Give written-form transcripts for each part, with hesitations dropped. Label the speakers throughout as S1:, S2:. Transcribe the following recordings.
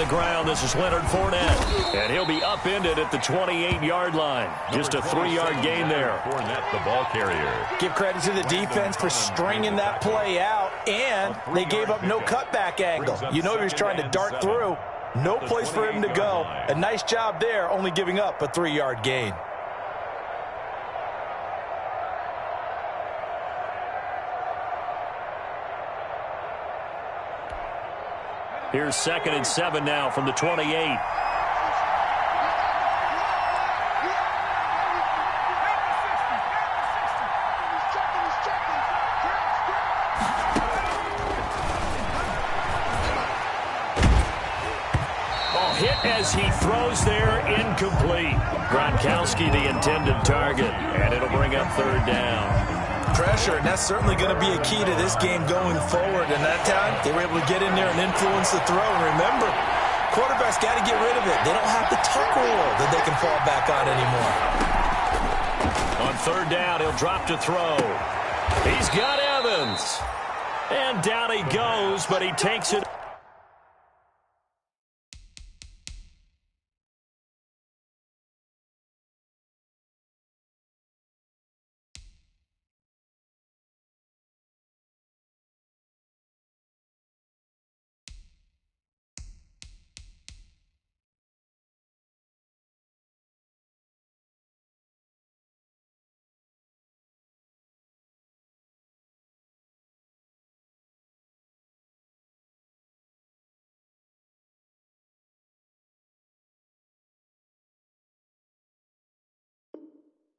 S1: the ground. This is Leonard Fournette. And he'll be upended at the 28-yard line. Just a 3-yard gain there.
S2: Fournette, the ball carrier.
S3: Give credit to the defense for stringing that play out, and they gave up no cutback angle. You know he was trying to dart through. No place for him to go. A nice job there, only giving up a 3-yard gain.
S1: Here's 2nd and 7 now from the 28. Hit as he throws there, incomplete. Gronkowski the intended target, and it'll bring up 3rd down.
S3: Pressure, and that's certainly going to be a key to this game going forward. And that time, they were able to get in there and influence the throw. And remember, quarterbacks got to get rid of it. They don't have the tuck rule that they can fall back on anymore.
S1: On 3rd down, he'll drop to throw. He's got Evans. And down he goes, but he takes it.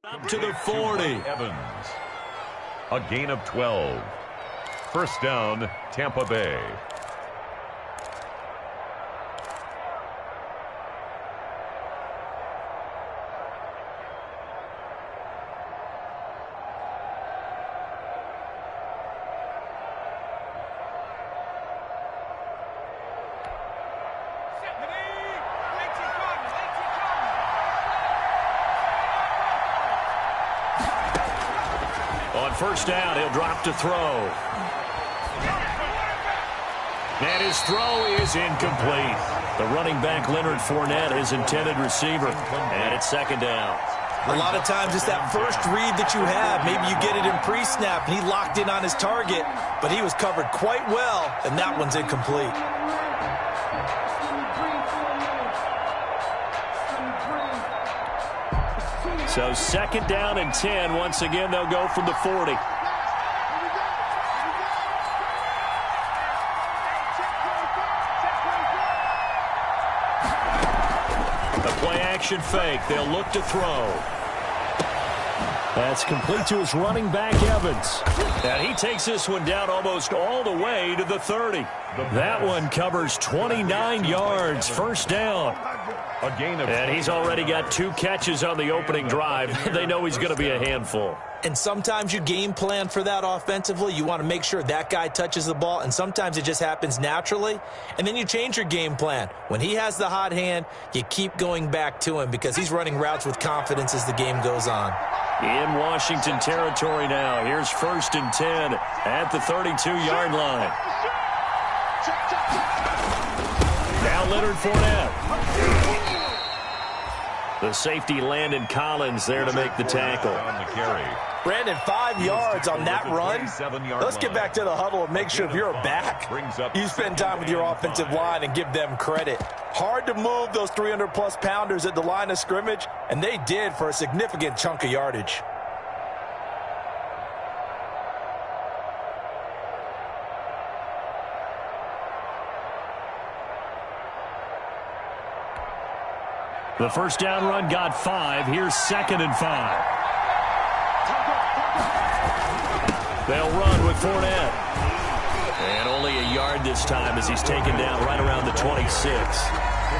S1: Up to the 40.
S2: Evans. A gain of 12. 1st down, Tampa Bay.
S1: On 1st down, he'll drop to throw. And his throw is incomplete. The running back, Leonard Fournette, his intended receiver. And it's 2nd down.
S3: A lot of times it's that first read that you have. Maybe you get it in pre-snap, and he locked in on his target, but he was covered quite well, and that one's incomplete.
S1: So 2nd down and 10. Once again, they'll go from the 40. The play-action fake. They'll look to throw. That's complete to his running back, Evans. And he takes this one down almost all the way to the 30. That one covers 29 yards. 1st down.
S2: A gain of
S1: and he's already got 2 catches on the opening drive. They know he's going to be a handful.
S3: And sometimes you game plan for that offensively. You want to make sure that guy touches the ball, and sometimes it just happens naturally. And then you change your game plan. When he has the hot hand, you keep going back to him because he's running routes with confidence as the game goes on.
S1: In Washington territory now. Here's 1st and 10 at the 32-yard line. Now Leonard Fournette. The safety Landon Collins there to make the tackle.
S2: On the carry.
S3: Brandon, 5 yards on that run. Let's get back to the huddle and make sure if you're a back, you spend time with your offensive line and give them credit. Hard to move those 300-plus pounders at the line of scrimmage, and they did for a significant chunk of yardage.
S1: The 1st down run got 5. Here's 2nd and 5. They'll run with Fournette. And only a yard this time as he's taken down right around the 26.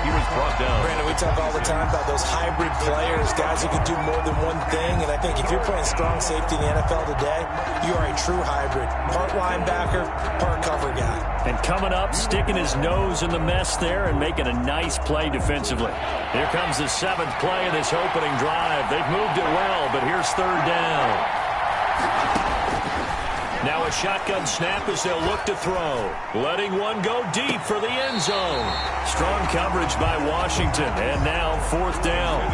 S2: He was brought down.
S3: Brandon, we talk all the time about those hybrid players, guys who can do more than one thing. And I think if you're playing strong safety in the NFL today, you are a true hybrid. Part linebacker, part cover guy.
S1: And coming up, sticking his nose in the mess there and making a nice play defensively. Here comes the 7th play of this opening drive. They've moved it well, but here's 3rd down. Now a shotgun snap as they'll look to throw. Letting one go deep for the end zone. Strong coverage by Washington. And now 4th down.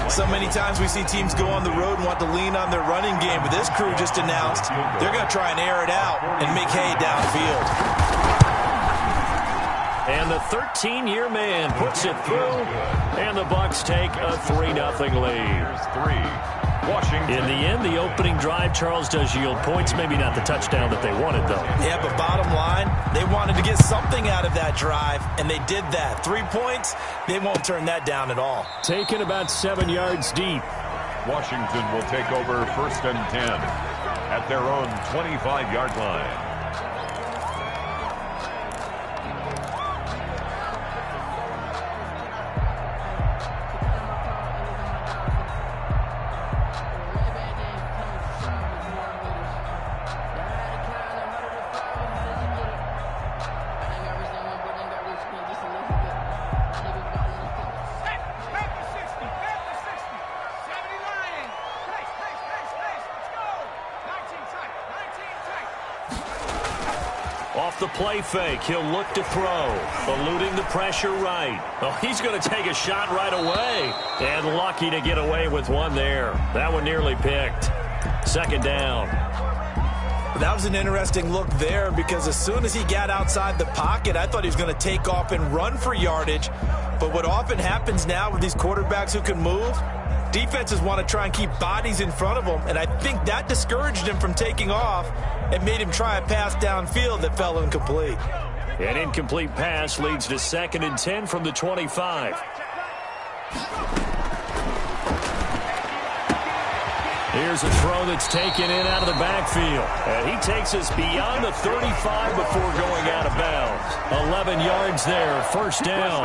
S3: So many times we see teams go on the road and want to lean on their running game. But this crew just announced they're going to try and air it out and make hay downfield.
S1: And the 13-year man puts it through. And the Bucs take a 3-0 lead.
S2: Washington.
S1: In the end, the opening drive, Charles, does yield points. Maybe not the touchdown that they wanted, though.
S3: Yeah, but bottom line, they wanted to get something out of that drive, and they did that. 3 points, they won't turn that down at all.
S1: Taken about 7 yards deep.
S2: Washington will take over 1st and 10 at their own 25-yard line.
S1: Off the play fake, he'll look to throw. Eluding the pressure right. Oh, he's going to take a shot right away. And lucky to get away with one there. That one nearly picked. 2nd down.
S3: That was an interesting look there because as soon as he got outside the pocket, I thought he was going to take off and run for yardage. But what often happens now with these quarterbacks who can move, defenses want to try and keep bodies in front of them, and I think that discouraged him from taking off and made him try a pass downfield that fell incomplete.
S1: An incomplete pass leads to 2nd and 10 from the 25. Here's a throw that's taken in out of the backfield. And he takes us beyond the 35 before going out of bounds. 11 yards there, 1st down.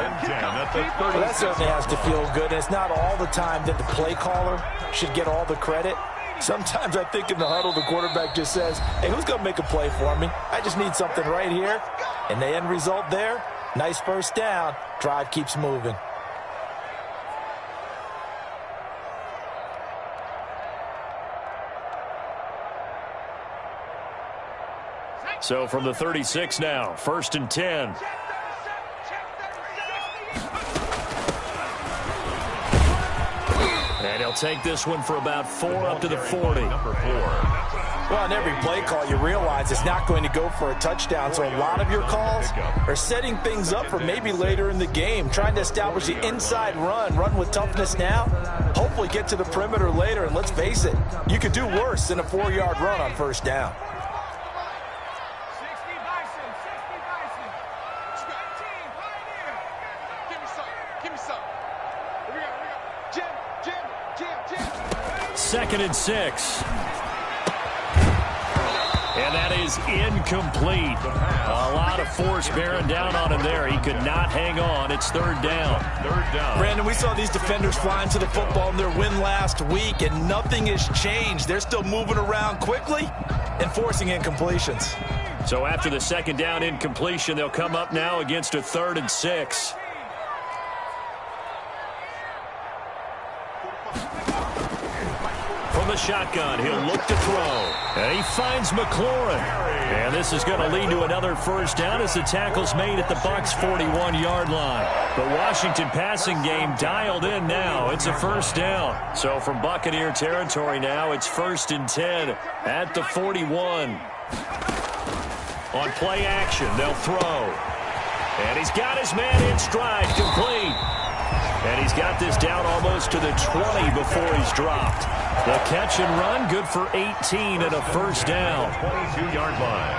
S3: Well, that certainly has to feel good. And it's not all the time that the play caller should get all the credit. Sometimes I think in the huddle, the quarterback just says, hey, who's going to make a play for me? I just need something right here. And the end result there, nice 1st down. Drive keeps moving.
S1: So from the 36 now, 1st and 10. And he'll take this one for about 4 up to the 40.
S2: Number 4.
S3: Well, on every play call, you realize it's not going to go for a touchdown. So a lot of your calls are setting things up for maybe later in the game, trying to establish the inside run with toughness now, hopefully get to the perimeter later. And let's face it, you could do worse than a 4-yard run on 1st down.
S1: Second and 6. And that is incomplete. A lot of force bearing down on him there. He could not hang on. It's 3rd down.
S3: Brandon, we saw these defenders flying to the football in their win last week, and nothing has changed. They're still moving around quickly and forcing incompletions.
S1: So after the 2nd down incompletion, they'll come up now against a 3rd and 6. From the shotgun, he'll look to throw. And he finds McLaurin. And this is going to lead to another 1st down as the tackle's made at the Bucs' 41-yard line. The Washington passing game dialed in now. It's a 1st down. So from Buccaneer territory now, it's 1st and 10 at the 41. On play action, they'll throw. And he's got his man in stride, complete. And he's got this down almost to the 20 before he's dropped. The catch and run, good for 18 and a 1st down.
S2: 22-yard line.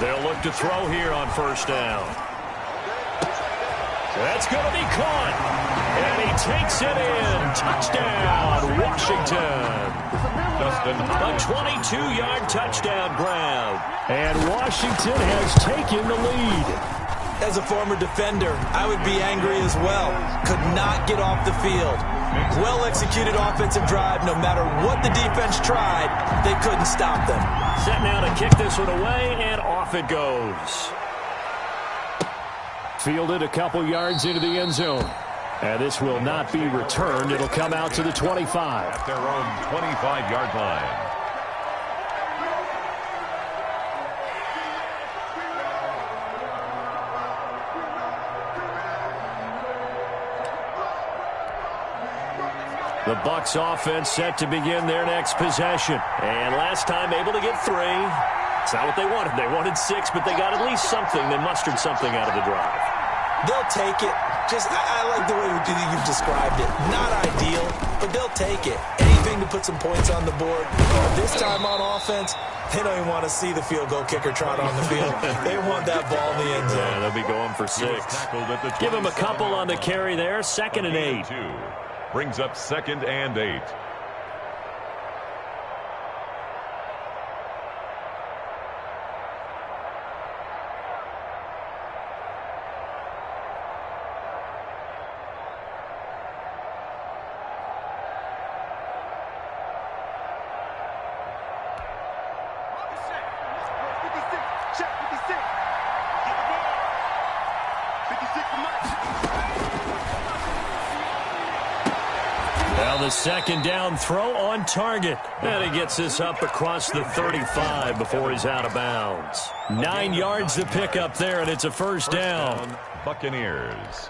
S1: They'll look to throw here on 1st down. That's going to be caught. And he takes it in. Touchdown, Washington. A 22-yard touchdown grab. And Washington has taken the lead.
S3: As a former defender, I would be angry as well. Could not get off the field. Well-executed offensive drive. No matter what the defense tried, they couldn't stop them.
S1: Set now to kick this one away, and off it goes. Fielded a couple yards into the end zone. And this will not be returned. It'll come out to the 25.
S2: At their own 25-yard line.
S1: The Bucs offense set to begin their next possession. And last time able to get 3. It's not what they wanted. They wanted 6, but they got at least something. They mustered something out of the drive.
S3: They'll take it. I like the way you've described it. Not ideal, but they'll take it. Anything to put some points on the board. This time on offense, they don't even want to see the field goal kicker trot on the field. They want that ball in the end zone.
S1: Yeah, they'll be going for 6. Give him a couple on the carry there. 2nd and 8.
S2: Brings up 2nd and 8.
S1: Now the 2nd down throw on target. And he gets this up across the 35 before he's out of bounds. 9 yards to pick up there, and it's a first down.
S2: Buccaneers.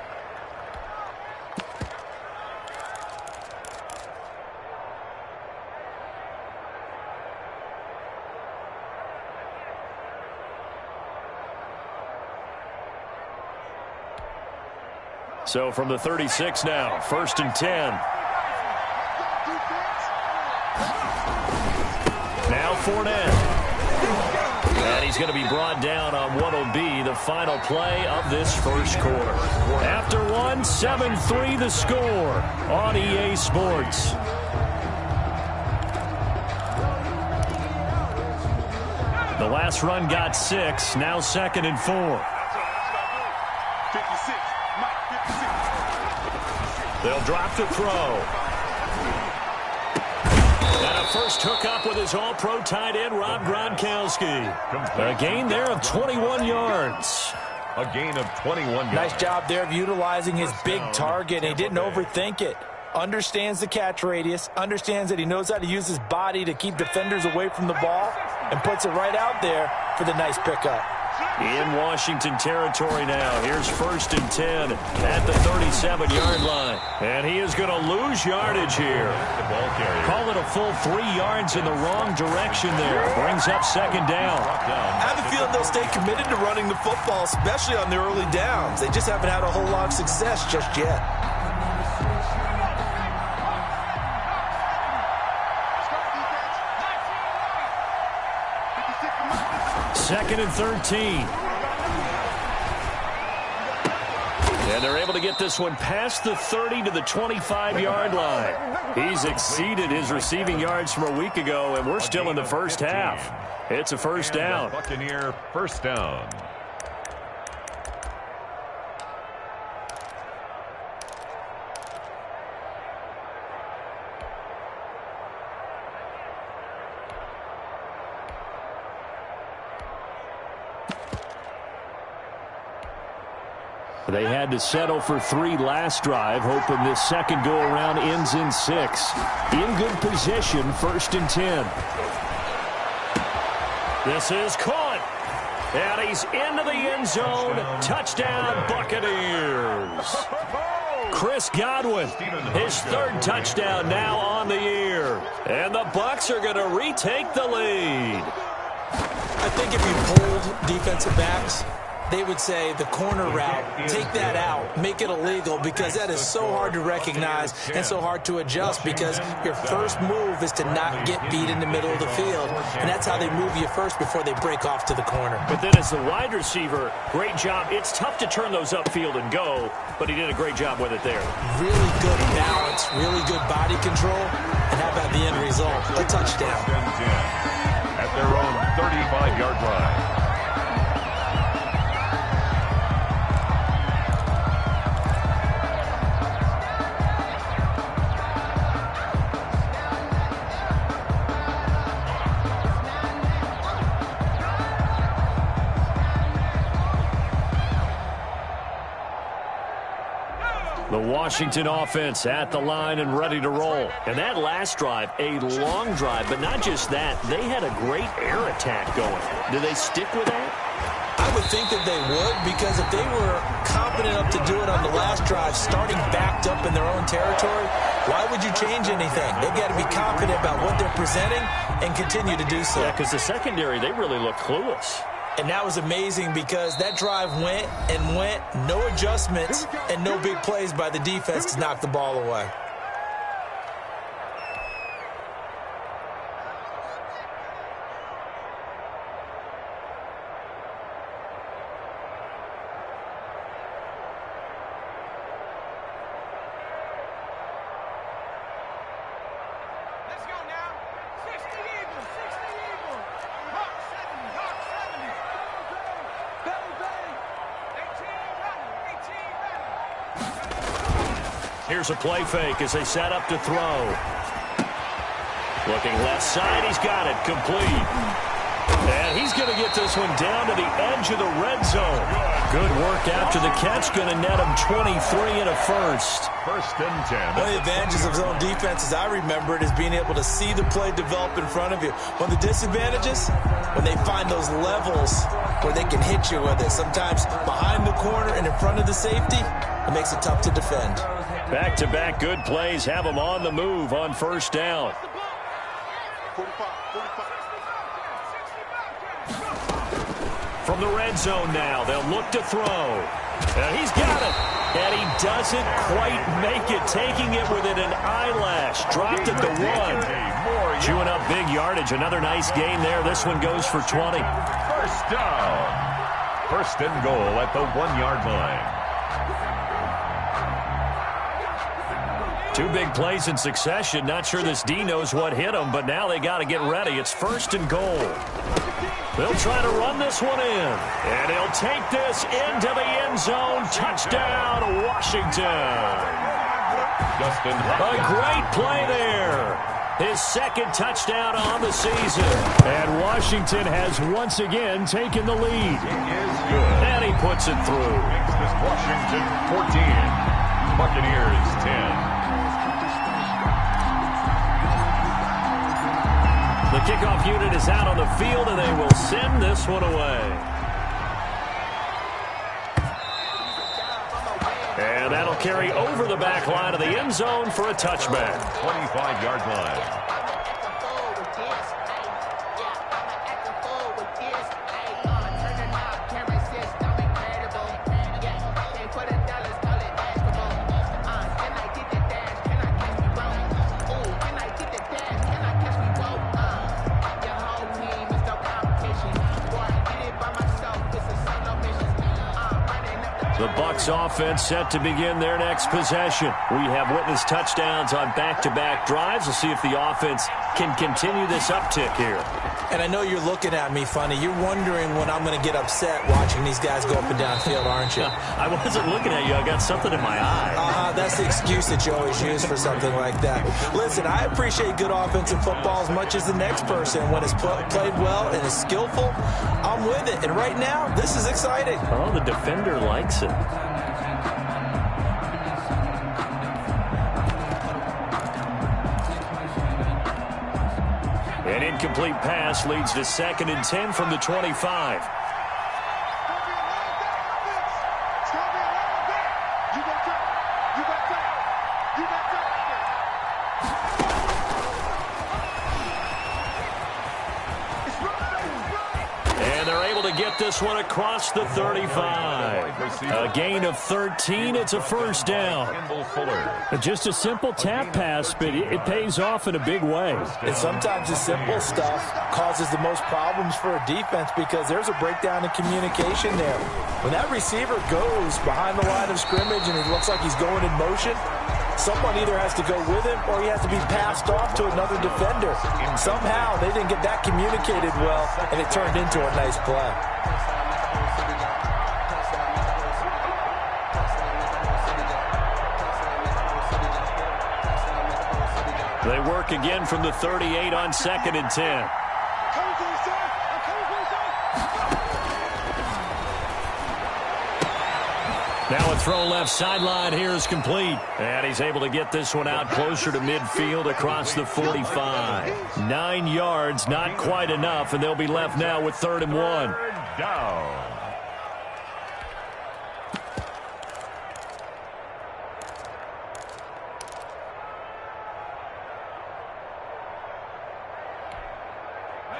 S1: So from the 36 now, 1st and 10. Now Fournette. And he's going to be brought down on what will be the final play of this first quarter. After 1, 7-3 the score on EA Sports. The last run got 6, now 2nd and 4. They'll drop the throw. And a first hookup with his all-pro tight end, Rob Gronkowski. A gain there of 21 yards.
S2: A gain of 21 yards.
S3: Nice job there of utilizing his big target. He didn't overthink it. Understands the catch radius. Understands that he knows how to use his body to keep defenders away from the ball. And puts it right out there for the nice pickup.
S1: In Washington territory now. Here's 1st and 10 at the 37-yard line. And he is going to lose yardage here. Call it a full 3 yards in the wrong direction there. Brings up 2nd down.
S3: I have a feeling they'll stay committed to running the football, especially on the early downs. They just haven't had a whole lot of success just yet.
S1: Second and 13. And they're able to get this one past the 30 to the 25-yard line. He's exceeded his receiving yards from a week ago, and we're still in the first half. It's a first down.
S2: Buccaneer first down.
S1: They had to settle for 3 last drive, hoping this second go-around ends in 6. In good position, 1st and 10. This is caught. And he's into the end zone. Touchdown, Buccaneers. Chris Godwin, his 3rd touchdown now on the year. And the Bucs are going to retake the lead.
S3: I think if you polled defensive backs, they would say the corner route, take that out, make it illegal, because that is so hard to recognize and so hard to adjust, because your first move is to not get beat in the middle of the field, and that's how they move you first before they break off to the corner.
S1: But then as the wide receiver, great job. It's tough to turn those upfield and go, but he did a great job with it there.
S3: Really good balance, really good body control, and how about the end result? A touchdown.
S2: At their own 35-yard line.
S1: The Washington offense at the line and ready to roll. And that last drive, a long drive, but not just that. They had a great air attack going. Do they stick with that?
S3: I would think that they would, because if they were confident enough to do it on the last drive, starting backed up in their own territory, why would you change anything? They've got to be confident about what they're presenting and continue to do so.
S1: Yeah, because the secondary, they really look clueless.
S3: And that was amazing because that drive went and went, no adjustments, and no big plays by the defense to knock the ball away.
S1: Here's a play fake as they set up to throw. Looking left side, he's got it, complete. And he's going to get this one down to the edge of the red zone. Good work after the catch, going to net him 23 and a first.
S2: First and 10.
S3: One of the advantages of zone defense, as I remember it, is being able to see the play develop in front of you. One of the disadvantages, when they find those levels where they can hit you with it. Sometimes behind the corner and in front of the safety, it makes it tough to defend.
S1: Back-to-back good plays have them on the move on first down. From the red zone now, they'll look to throw. And he's got it. And he doesn't quite make it, taking it within an eyelash. Dropped at the 1. Chewing up big yardage. Another nice gain there. This one goes for 20.
S2: First down. First and goal at the 1-yard line.
S1: Two big plays in succession. Not sure this D knows what hit him, but now they got to get ready. It's first and goal. They'll try to run this one in. And he'll take this into the end zone. Touchdown, Washington. A great play there. His second touchdown on the season. And Washington has once again taken the lead. And he puts it through.
S2: Makes this Washington 14. Buccaneers 10.
S1: The kickoff unit is out on the field, and they will send this one away. And that'll carry over the back line of the end zone for a touchback.
S2: 25-yard line.
S1: The Bucs offense set to begin their next possession. We have witnessed touchdowns on back-to-back drives. We'll see if the offense can continue this uptick here.
S3: And I know you're looking at me funny. You're wondering when I'm going to get upset watching these guys go up and down field, aren't you?
S1: I wasn't looking at you. I got something in my eye.
S3: That's the excuse that you always use for something like that. Listen, I appreciate good offensive football as much as the next person. When it's played well and is skillful, I'm with it. And right now, this is exciting.
S1: Oh, the defender likes it. An incomplete pass leads to 2nd and 10 from the 25. And they're able to get this one across the 35. A gain of 13. It's a first down. Just a simple tap pass, but it pays off in a big way.
S3: And sometimes the simple stuff causes the most problems for a defense because there's a breakdown in communication there. When that receiver goes behind the line of scrimmage and it looks like he's going in motion, someone either has to go with him or he has to be passed off to another defender. Somehow they didn't get that communicated well, and it turned into a nice play.
S1: They work again from the 38 on 2nd and 10. Now a throw left sideline here is complete. And he's able to get this one out closer to midfield across the 45. 9 yards, not quite enough, and they'll be left now with 3rd and 1.
S2: Third down.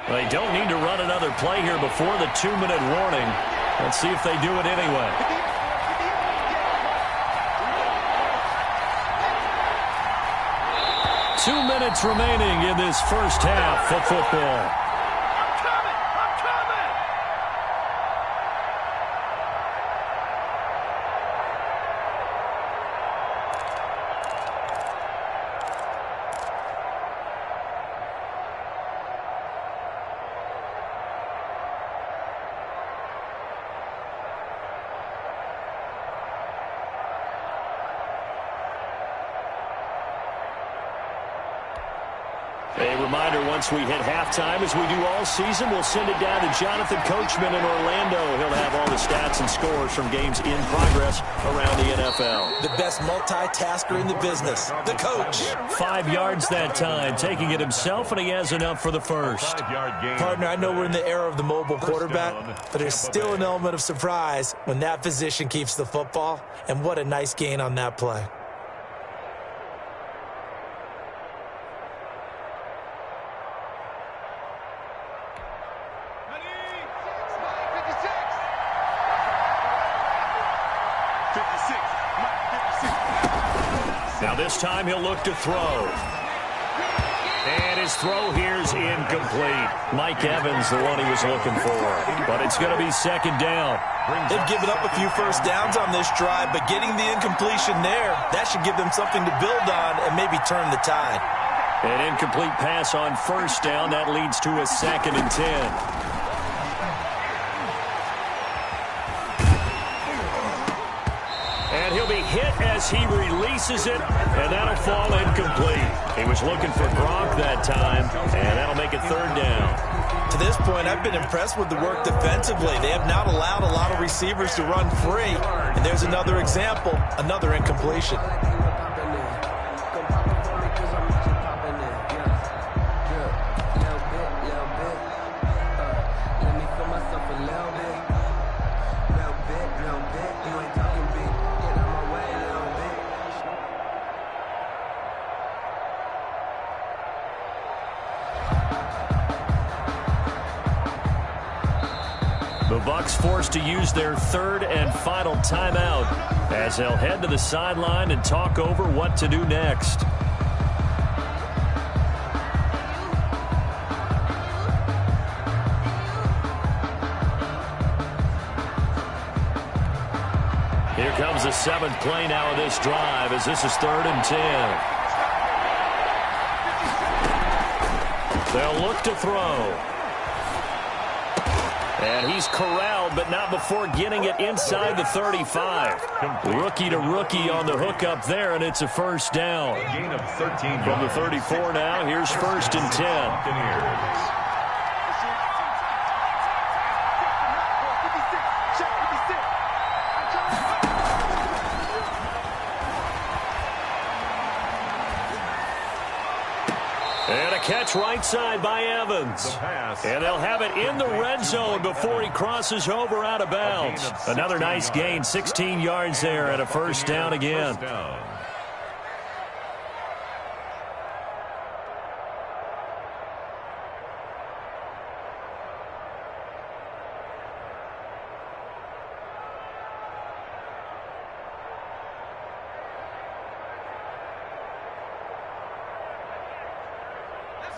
S1: They don't need to run another play here before the 2-minute warning. Let's see if they do it anyway. Two minutes remaining in this first half of football. A reminder, once we hit halftime, as we do all season, we'll send it down to Jonathan Coachman in Orlando. He'll have all the stats and scores from games in progress around the NFL.
S3: The best multitasker in the business, the coach.
S1: 5 yards that time, taking it himself, and he has enough for the first.
S3: Partner, I know we're in the era of the mobile quarterback, but there's still an element of surprise when that physician keeps the football, and what a nice gain on that play.
S1: Now this time he'll look to throw. And his throw here's incomplete. Mike Evans, the one he was looking for. But it's going to be 2nd down.
S3: They've given up a few first downs on this drive, but getting the incompletion there, that should give them something to build on and maybe turn the tide.
S1: An incomplete pass on 1st down. That leads to a 2nd and 10. And he'll be hit as he releases it, and that'll fall incomplete. He was looking for Gronk that time, and that'll make it 3rd down.
S3: To this point, I've been impressed with the work defensively. They have not allowed a lot of receivers to run free. And there's another example, another incompletion.
S1: The Bucs forced to use their 3rd and final timeout as they'll head to the sideline and talk over what to do next. Here comes the 7th play now of this drive as this is 3rd and 10. They'll look to throw. And he's corralled, but not before getting it inside the 35. Rookie to rookie on the hookup there, and it's a 1st down.
S2: Gain of 13
S1: from the 34 now. Here's 1st and 10. And a catch right side by Evans. And they'll have it in the red zone before he crosses over out of bounds. Another nice gain, 16 yards there, and a 1st down again.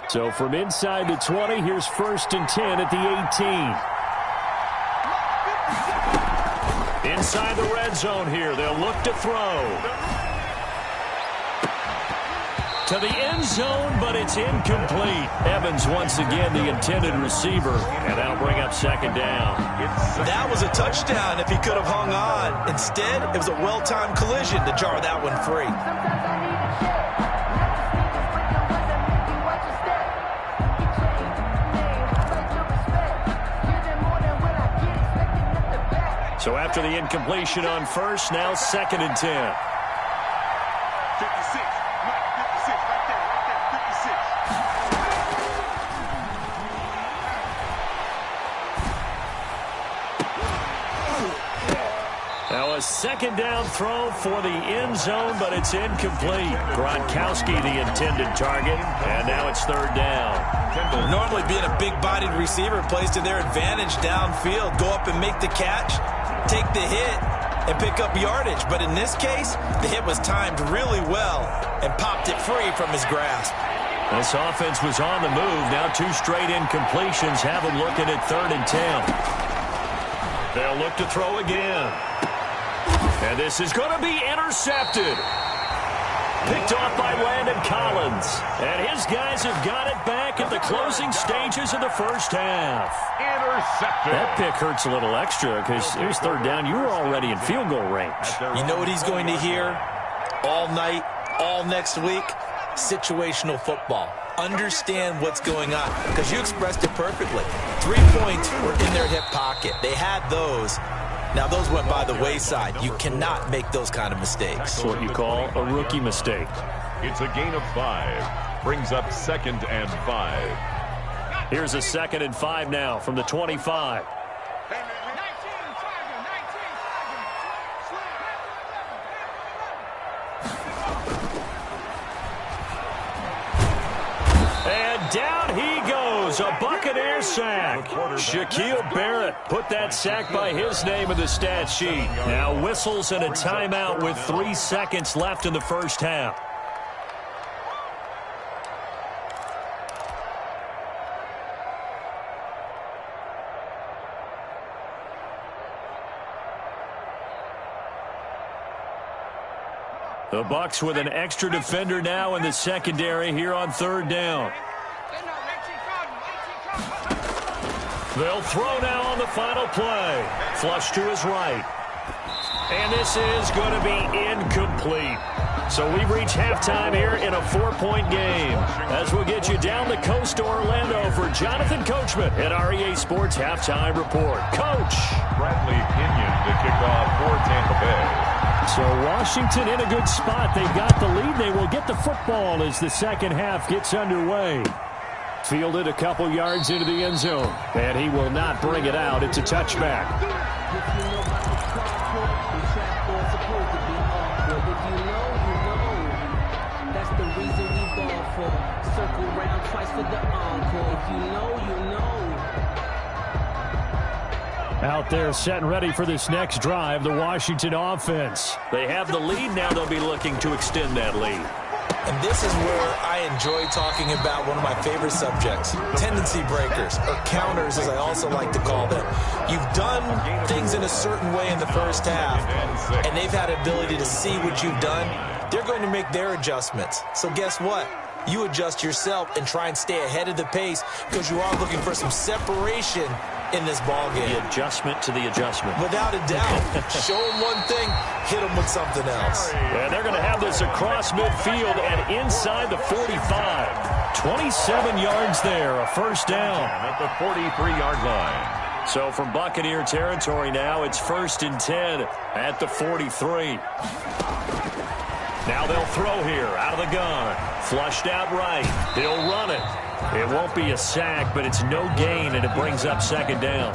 S1: So from inside the 20, here's 1st and 10 at the 18. Inside the red zone here, they'll look to throw. To the end zone, but it's incomplete. Evans once again the intended receiver, and that'll bring up 2nd down.
S3: That was a touchdown if he could have hung on. Instead, it was a well-timed collision to jar that one free.
S1: So after the incompletion on first, now 2nd and 10.
S4: 56. Mike, 56. Right there. 56.
S1: Now a 2nd down throw for the end zone, but it's incomplete. Gronkowski the intended target, and now it's 3rd down.
S3: Normally being a big-bodied receiver plays to their advantage downfield. Go up and make the catch, take the hit, and pick up yardage. But in this case, the hit was timed really well and popped it free from his grasp.
S1: This offense was on the move. Now 2 straight incompletions have them looking at 3rd and 10. They'll look to throw again. And this is going to be intercepted. Picked off by Landon Collins. And his guys have got it back at the closing stages of the first half.
S2: Intercepted.
S1: That pick hurts a little extra because it was 3rd down. You were already in field goal range.
S3: You know what he's going to hear all night, all next week? Situational football. Understand what's going on, because you expressed it perfectly. 3 points were in their hip pocket. They had those. Now, those went by the wayside. You cannot make those kind of mistakes.
S1: That's what you call a rookie mistake.
S2: It's a gain of 5. Brings up 2nd and 5.
S1: Here's a 2nd and 5 now from the 25. And down he goes, a Buccaneer sack. Shaquille Barrett put that sack by his name in the stat sheet. Now whistles and a timeout with 3 seconds left in the first half. The Bucs with an extra defender now in the secondary here on 3rd down. They'll throw now on the final play. Flush to his right. And this is going to be incomplete. So we've reached halftime here in a 4-point game. As we'll get you down the coast to Orlando for Jonathan Coachman at REA Sports Halftime Report. Coach.
S2: Bradley Pinion to kick off for Tampa Bay.
S1: So Washington in a good spot. They've got the lead. They will get the football as the second half gets underway. Fielded a couple yards into the end zone. And he will not bring it out. It's a touchback.
S5: That's the reason we ball for. Circle round twice for the encore. If you know, you know.
S1: Out there set and ready for this next drive, the Washington offense. They have the lead. Now they'll be looking to extend that lead.
S3: And this is where I enjoy talking about one of my favorite subjects, tendency breakers, or counters as I also like to call them. You've done things in a certain way in the first half, and they've had ability to see what you've done. They're going to make their adjustments. So guess what? You adjust yourself and try and stay ahead of the pace because you are looking for some separation in this ball game.
S1: The adjustment to the adjustment.
S3: Without a doubt. Show them one thing, hit them with something else.
S1: And they're going to have this across midfield and inside the 45. 27 yards there, a first down.
S2: At the 43-yard line.
S1: So from Buccaneer territory now, it's 1st and 10 at the 43. Now they'll throw here out of the gun. Flushed out right. He'll run it. It won't be a sack, but it's no gain, and it brings up 2nd down.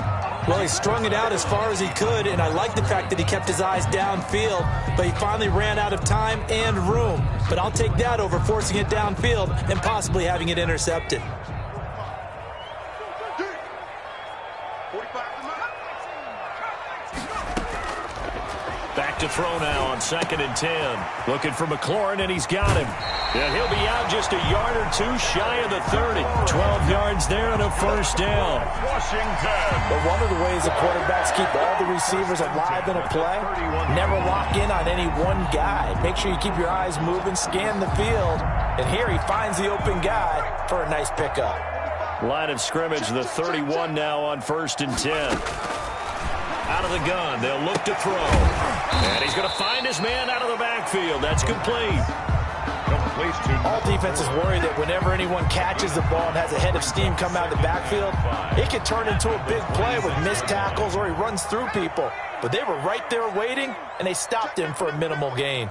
S3: Well, he strung it out as far as he could, and I like the fact that he kept his eyes downfield, but he finally ran out of time and room. But I'll take that over forcing it downfield and possibly having it intercepted.
S1: Back to throw now on 2nd and 10. Looking for McLaurin, and he's got him. And he'll be out just a yard or two shy of the 30. 12 yards there and a first down.
S2: Washington.
S3: But one of the ways the quarterbacks keep all the receivers alive in a play, never lock in on any one guy. Make sure you keep your eyes moving, scan the field. And here he finds the open guy for a nice pickup.
S1: Line of scrimmage, the 31 now on 1st and 10. Out of the gun, they'll look to throw. And he's going to find his man out of the backfield. That's complete.
S3: All defenses worry that whenever anyone catches the ball and has a head of steam come out of the backfield, it can turn into a big play with missed tackles or he runs through people. But they were right there waiting, and they stopped him for a minimal gain.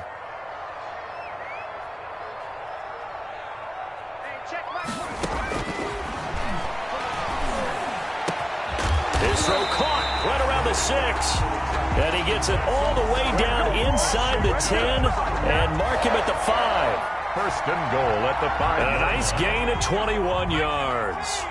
S1: His throw caught right around the 6. And he gets it all the way down inside the 10 and mark him at the 5.
S2: First and goal at the 5.
S1: And a nice gain of 21 yards.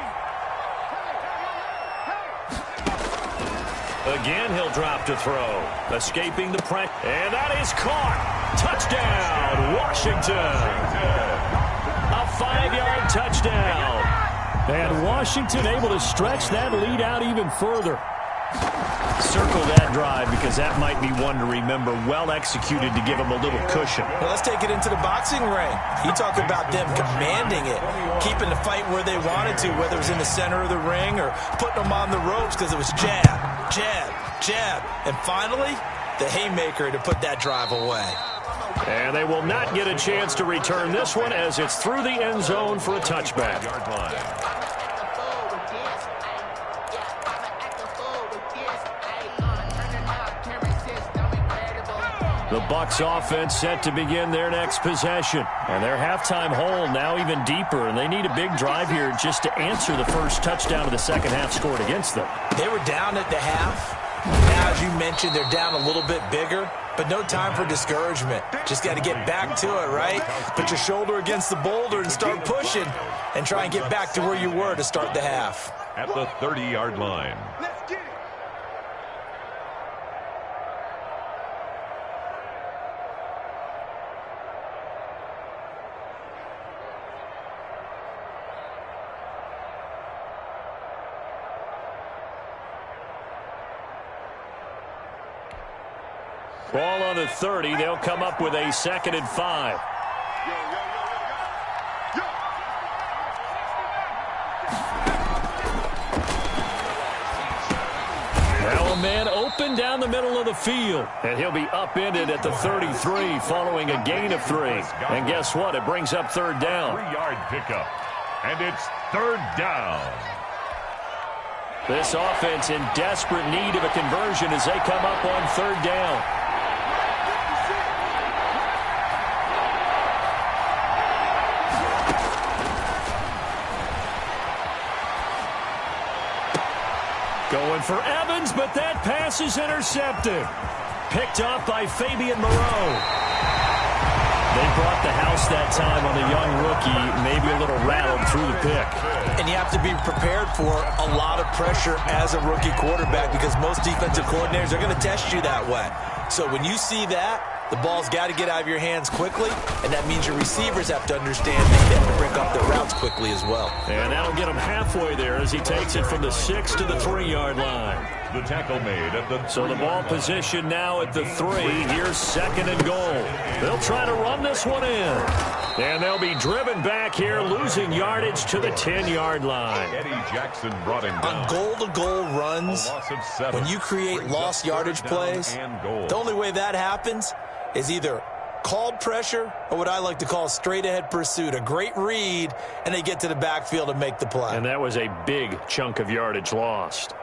S1: Again, he'll drop to throw. Escaping the pressure. And that is caught. Touchdown, Washington. A 5-yard touchdown. And Washington able to stretch that lead out even further. Circle that drive because that might be one to remember. Well executed to give them a little cushion.
S3: Well, let's take it into the boxing ring. You talk about them commanding it, keeping the fight where they wanted to, whether it was in the center of the ring or putting them on the ropes because it was jab, jab, jab. And finally, the haymaker to put that drive away.
S1: And they will not get a chance to return this one as it's through the end zone for a touchback. The Bucs offense set to begin their next possession. And their halftime hole now even deeper. And they need a big drive here just to answer the first touchdown of the second half scored against them.
S3: They were down at the half. Now, as you mentioned, they're down a little bit bigger. But no time for discouragement. Just got to get back to it, right? Put your shoulder against the boulder and start pushing. And try and get back to where you were to start the half.
S2: At the 30-yard line.
S1: Ball on the 30. They'll come up with a 2nd and 5. Now a man open down the middle of the field. And he'll be upended at the 33 following a gain of 3. And guess what? It brings up 3rd down.
S2: 3-yard pickup. And it's 3rd down.
S1: This offense in desperate need of a conversion as they come up on 3rd down. Going for Evans, but that pass is intercepted. Picked off by Fabian Moreau. They brought the house that time on the young rookie, maybe a little rattled through the pick.
S3: And you have to be prepared for a lot of pressure as a rookie quarterback because most defensive coordinators are going to test you that way. So when you see that, the ball's got to get out of your hands quickly, and that means your receivers have to understand they have to break up their routes quickly as well.
S1: And that'll get him halfway there as he takes it from the 6 to the 3-yard line.
S2: The tackle made at the
S1: So the ball position now at the 3. Here's 2nd and goal. They'll try to run this one in. And they'll be driven back here, losing yardage to the 10-yard line.
S2: Eddie Jackson brought him down.
S3: On goal-to-goal runs, when you create lost yardage plays, the only way that happens is either called pressure or what I like to call straight-ahead pursuit, a great read, and they get to the backfield and make the play.
S1: And that was a big chunk of yardage lost.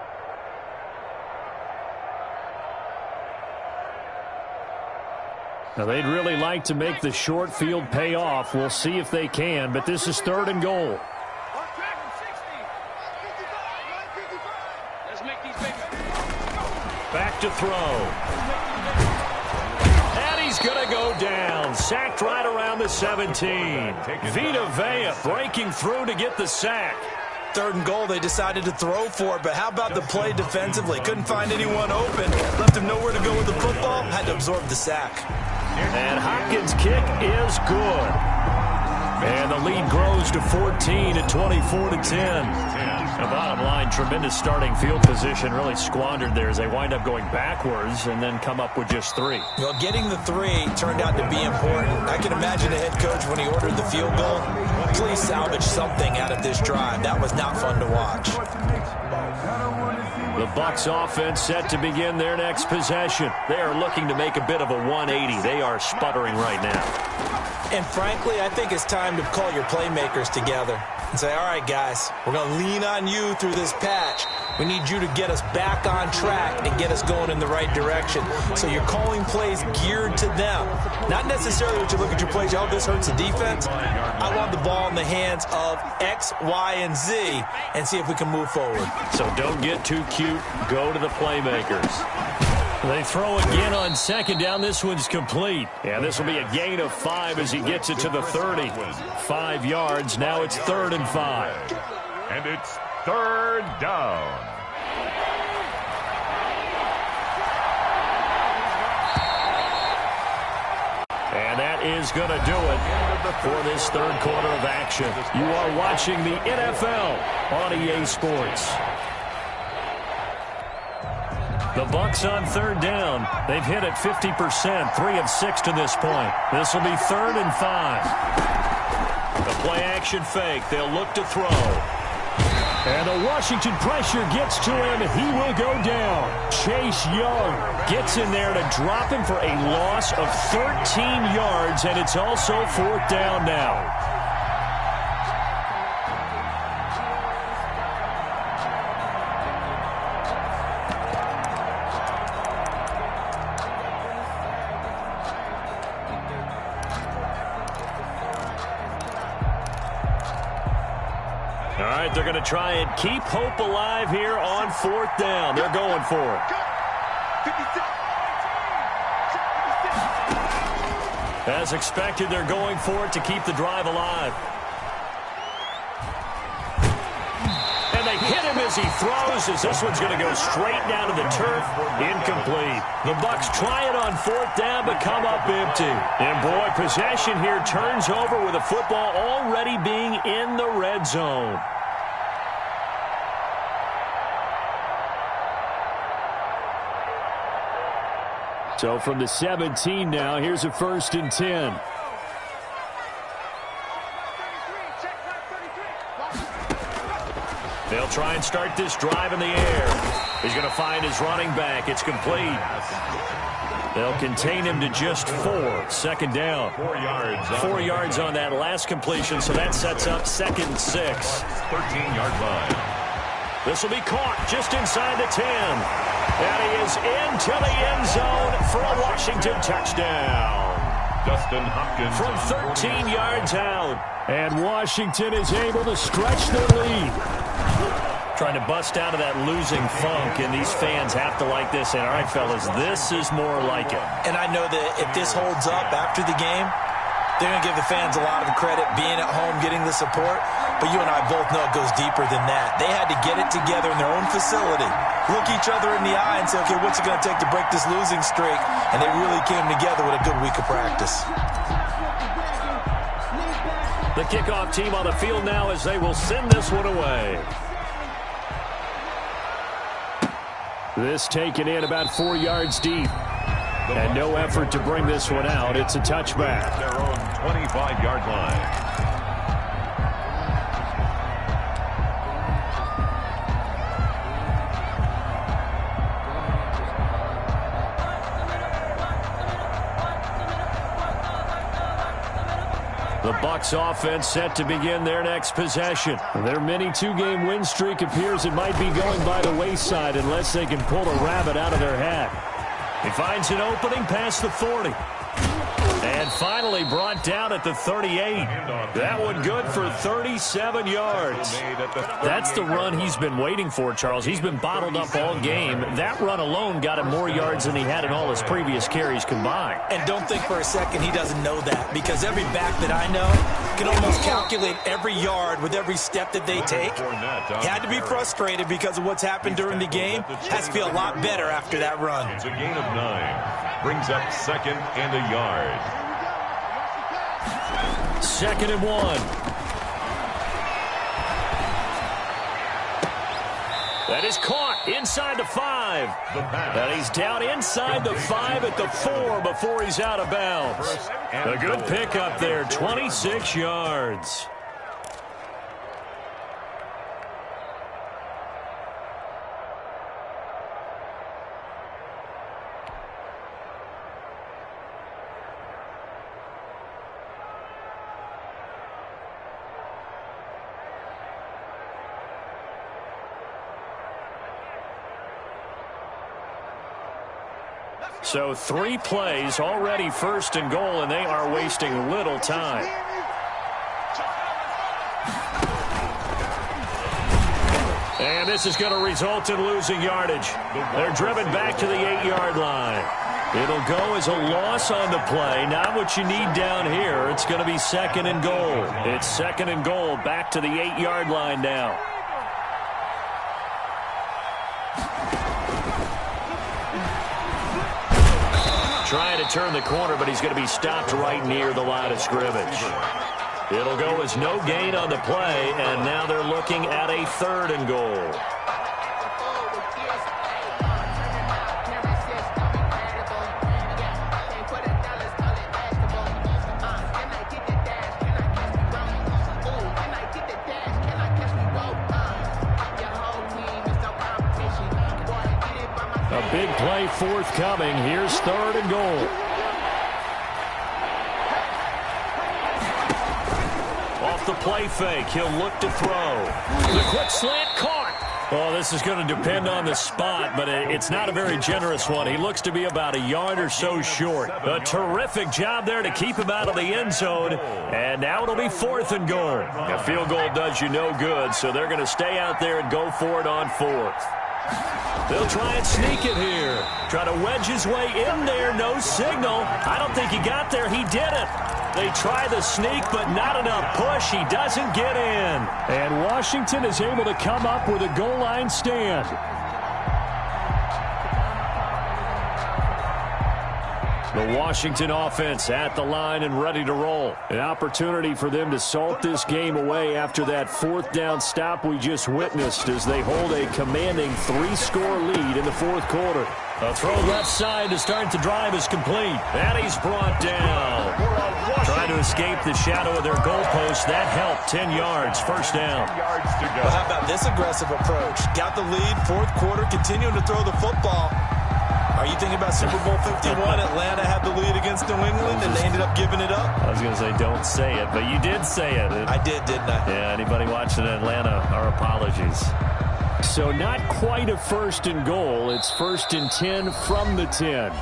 S1: Now, they'd really like to make the short field pay off. We'll see if they can, but this is 3rd and goal. Back to throw. And he's going to go down. Sacked right around the 17. Vita Vea breaking through to get the sack.
S3: 3rd and goal, they decided to throw for it, but how about the play defensively? Couldn't find anyone open. Left him nowhere to go with the football. Had to absorb the sack.
S1: And Hopkins' kick is good. And the lead grows to 14 at 24-10. The bottom line, tremendous starting field position, really squandered there as they wind up going backwards and then come up with just 3.
S3: Well, getting the 3 turned out to be important. I can imagine the head coach when he ordered the field goal. Please salvage something out of this drive. That was not fun to watch.
S1: The Bucs offense set to begin their next possession. They are looking to make a bit of a 180. They are sputtering right now.
S3: And frankly, I think it's time to call your playmakers together and say, all right, guys, we're going to lean on you through this patch. We need you to get us back on track and get us going in the right direction. So you're calling plays geared to them. Not necessarily that you look at your plays, oh, this hurts the defense. I want the ball in the hands of X, Y, and Z and see if we can move forward.
S1: So don't get too cute. Go to the playmakers. They throw again on second down. This one's complete. And this will be a gain of 5 as he gets it to the 30. 5 yards. Now it's 3rd and 5.
S2: And it's 3rd down.
S1: And that is going to do it for this third quarter of action. You are watching the NFL on EA Sports. The Bucs on 3rd down. They've hit it 50%, 3 of 6 to this point. This will be 3rd and 5. The play action fake. They'll look to throw. And the Washington pressure gets to him. He will go down. Chase Young gets in there to drop him for a loss of 13 yards, and it's also 4th down now. They're going to try and keep hope alive here on 4th down. They're going for it. As expected, they're going for it to keep the drive alive. And they hit him as he throws, as this one's going to go straight down to the turf. Incomplete. The Bucs try it on 4th down, but come up empty. And boy, possession here turns over with the football already being in the red zone. So from the 17 now, here's a 1st and 10. They'll try and start this drive in the air. He's going to find his running back. It's complete. They'll contain him to just 4. 2nd down.
S2: 4 yards.
S1: 4 yards on that last completion, so that sets up 2nd and 6.
S2: 13-yard line.
S1: This will be caught just inside the 10. And he is into the end zone for a Washington touchdown.
S2: Dustin Hopkins
S1: from 13 yards out. And Washington is able to stretch their lead. Trying to bust out of that losing funk, and these fans have to like this. And all right, fellas, this is more like it.
S3: And I know that if this holds up after the game, they're going to give the fans a lot of credit being at home, getting the support. But you and I both know it goes deeper than that. They had to get it together in their own facility, look each other in the eye and say, okay, what's it going to take to break this losing streak? And they really came together with a good week of practice.
S1: The kickoff team on the field now as they will send this one away. This taken in about 4 yards deep. And no effort to bring this one out. It's a touchback.
S2: Their own 25-yard line.
S1: The Bucs offense set to begin their next possession. Their mini 2-game win streak appears it might be going by the wayside unless they can pull a rabbit out of their hat. He finds an opening past the 40. And finally brought down at the 38. That one good for 37 yards. That's the run he's been waiting for, Charles. He's been bottled up all game. That run alone got him more yards than he had in all his previous carries combined.
S3: And don't think for a second he doesn't know that, because every back that I know can almost calculate every yard with every step that they take. He had to be frustrated because of what's happened during the game. Has to feel a lot better after that run.
S2: It's a gain of 9. Brings up 2nd and a yard.
S1: 2nd and 1. That is caught inside the 5. And he's down inside the 5 at the 4 before he's out of bounds. A good pickup there, 26 yards. So 3 plays, already first and goal, and they are wasting little time. And this is going to result in losing yardage. They're driven back to the 8-yard line. It'll go as a loss on the play. Not what you need down here. It's going to be second and goal. It's second and goal back to the 8-yard line now. Trying to turn the corner, but he's going to be stopped right near the line of scrimmage. It'll go as no gain on the play, and now they're looking at a third and goal. A big play forthcoming. Here's third and goal. Off the play fake, he'll look to throw. The quick slant caught. Well, this is going to depend on the spot, but it's not a very generous one. He looks to be about a yard or so short. A terrific job there to keep him out of the end zone. And now it'll be fourth and goal. A field goal does you no good, so they're going to stay out there and go for it on fourth. They'll try and sneak it here. Try to wedge his way in there. No signal. I don't think he got there. He didn't. They try the sneak, but not enough push. He doesn't get in. And Washington is able to come up with a goal line stand. The Washington offense at the line and ready to roll. An opportunity for them to salt this game away after that fourth down stop we just witnessed as they hold a commanding 3-score lead in the fourth quarter. A throw left side to start the drive is complete. And he's brought down. Trying to escape the shadow of their goalpost. That helped. 10 yards. First down.
S3: Well, how about this aggressive approach? Got the lead, fourth quarter, continuing to throw the football. Are you thinking about Super Bowl 51? Atlanta had the lead against New England, and they ended up giving it up?
S1: I was going to say don't say it, but you did say it.
S3: I did, didn't I?
S1: Yeah, anybody watching Atlanta, our apologies. So not quite a first and goal. It's first and 10 from the 10.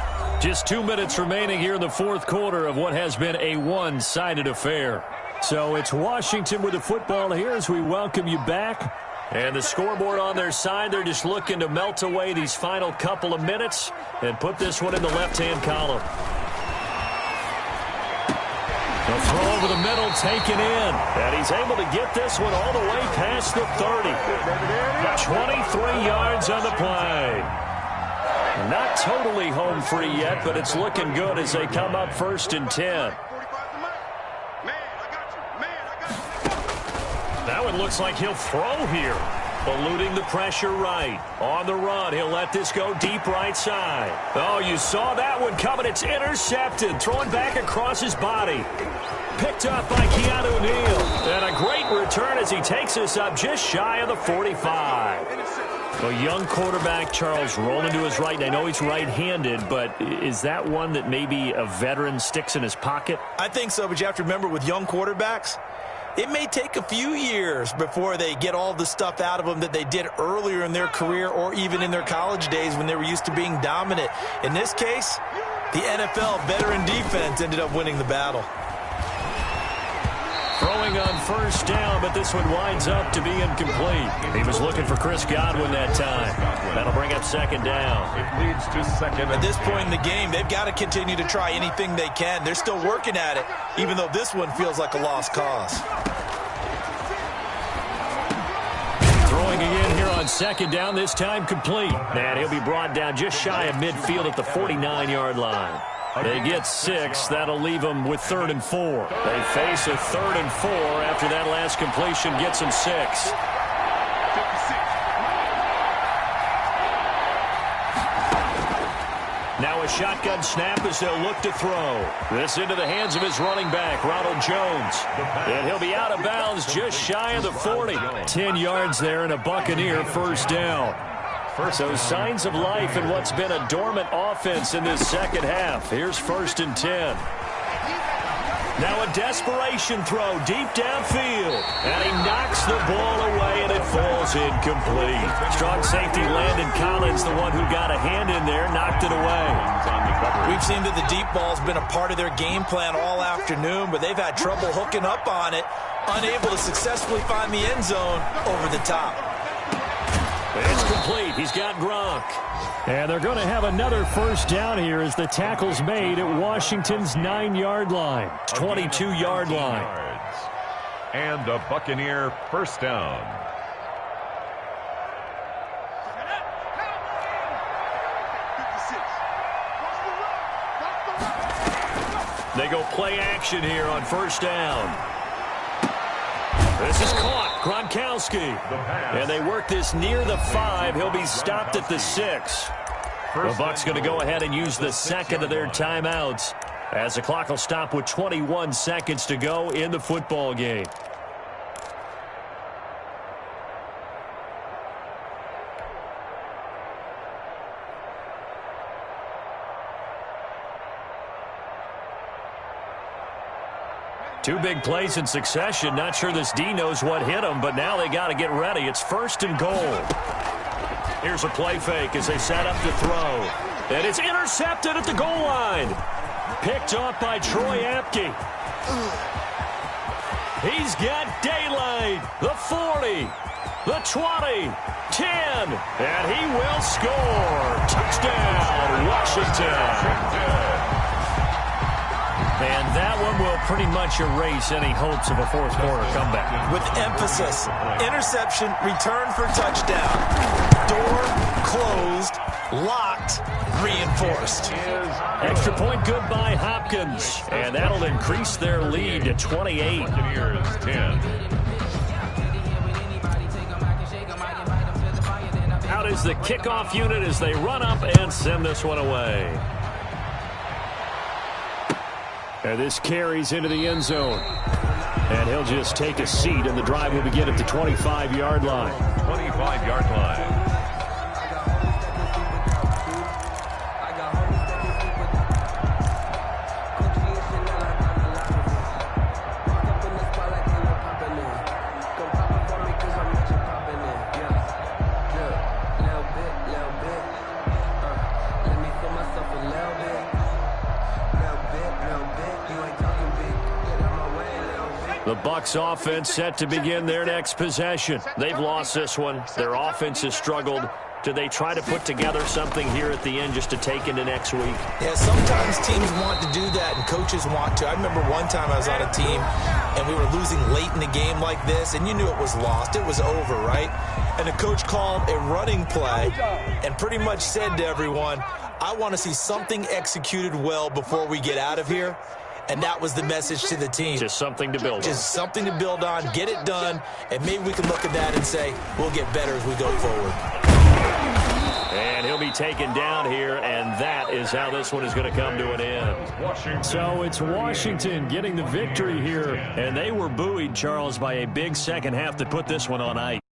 S1: Just 2 minutes remaining here in the fourth quarter of what has been a one-sided affair. So it's Washington with the football here as we welcome you back. And the scoreboard on their side, they're just looking to melt away these final couple of minutes and put this one in the left-hand column. The throw over the middle, taken in. And he's able to get this one all the way past the 30. 23 yards on the play. Not totally home free yet, but it's looking good as they come up first and 10. That one looks like he'll throw here. Eluding the pressure right. On the run, he'll let this go deep right side. Oh, you saw that one coming. It's intercepted. Throwing back across his body. Picked up by Keanu Neal. And a great return as he takes us up just shy of the 45. A young quarterback, Charles, rolling to his right. I know he's right-handed, but is that one that maybe a veteran sticks in his pocket?
S3: I think so, but you have to remember with young quarterbacks, it may take a few years before they get all the stuff out of them that they did earlier in their career or even in their college days when they were used to being dominant. In this case, the NFL veteran defense ended up winning the battle.
S1: Throwing on first down, but this one winds up to be incomplete. He was looking for Chris Godwin that time. That'll bring up second down.
S2: It leads to second.
S3: At this point in the game, they've got to continue to try anything they can. They're still working at it, even though this one feels like a lost cause.
S1: Throwing again here on second down, this time complete. And he'll be brought down just shy of midfield at the 49-yard line. They get 6. That'll leave them with 3rd and 4. They face a 3rd and 4 after that last completion gets them 6. Now a shotgun snap as they'll look to throw. This into the hands of his running back, Ronald Jones. And he'll be out of bounds just shy of the 40. 10 yards there and a Buccaneer first down. So signs of life in what's been a dormant offense in this second half. Here's first and 10. Now a desperation throw deep downfield. And he knocks the ball away, and it falls incomplete. Strong safety Landon Collins, the one who got a hand in there, knocked it away.
S3: We've seen that the deep ball's been a part of their game plan all afternoon, but they've had trouble hooking up on it, unable to successfully find the end zone over the top.
S1: It's complete. He's got Gronk. And they're going to have another first down here as the tackle's made at Washington's 9-yard line. 22-yard line.
S2: And a Buccaneer first down.
S1: They go play action here on first down. This is caught. Gronkowski. And they work this near the 5. He'll be stopped at the 6. The Bucs going to go ahead and use the second of their timeouts as the clock will stop with 21 seconds to go in the football game. Two big plays in succession. Not sure this D knows what hit him, but now they got to get ready. It's first and goal. Here's a play fake as they set up to throw. And it's intercepted at the goal line. Picked off by Troy Apke. He's got daylight. The 40, the 20, 10, and he will score. Touchdown, Washington. And that one will pretty much erase any hopes of a fourth-quarter comeback.
S3: With emphasis, interception, return for touchdown. Door closed, locked, reinforced.
S1: Extra point good by Hopkins. And that'll increase their lead to 28.
S2: Buccaneers 10.
S1: Out is the kickoff unit as they run up and send this one away. And this carries into the end zone. And he'll just take a seat, and the drive will begin at the 25-yard line.
S2: 25-yard line.
S1: The Bucs offense set to begin their next possession. They've lost this one. Their offense has struggled. Do they try to put together something here at the end just to take into next week?
S3: Yeah, sometimes teams want to do that and coaches want to. I remember one time I was on a team and we were losing late in the game like this, and you knew it was lost. It was over, right? And the coach called a running play and pretty much said to everyone, I want to see something executed well before we get out of here. And that was the message to the team.
S1: Just something to build on.
S3: Just something to build on, get it done, and maybe we can look at that and say, we'll get better as we go forward.
S1: And he'll be taken down here, and that is how this one is going to come to an end. So it's Washington getting the victory here, and they were buoyed, Charles, by a big second half to put this one on ice.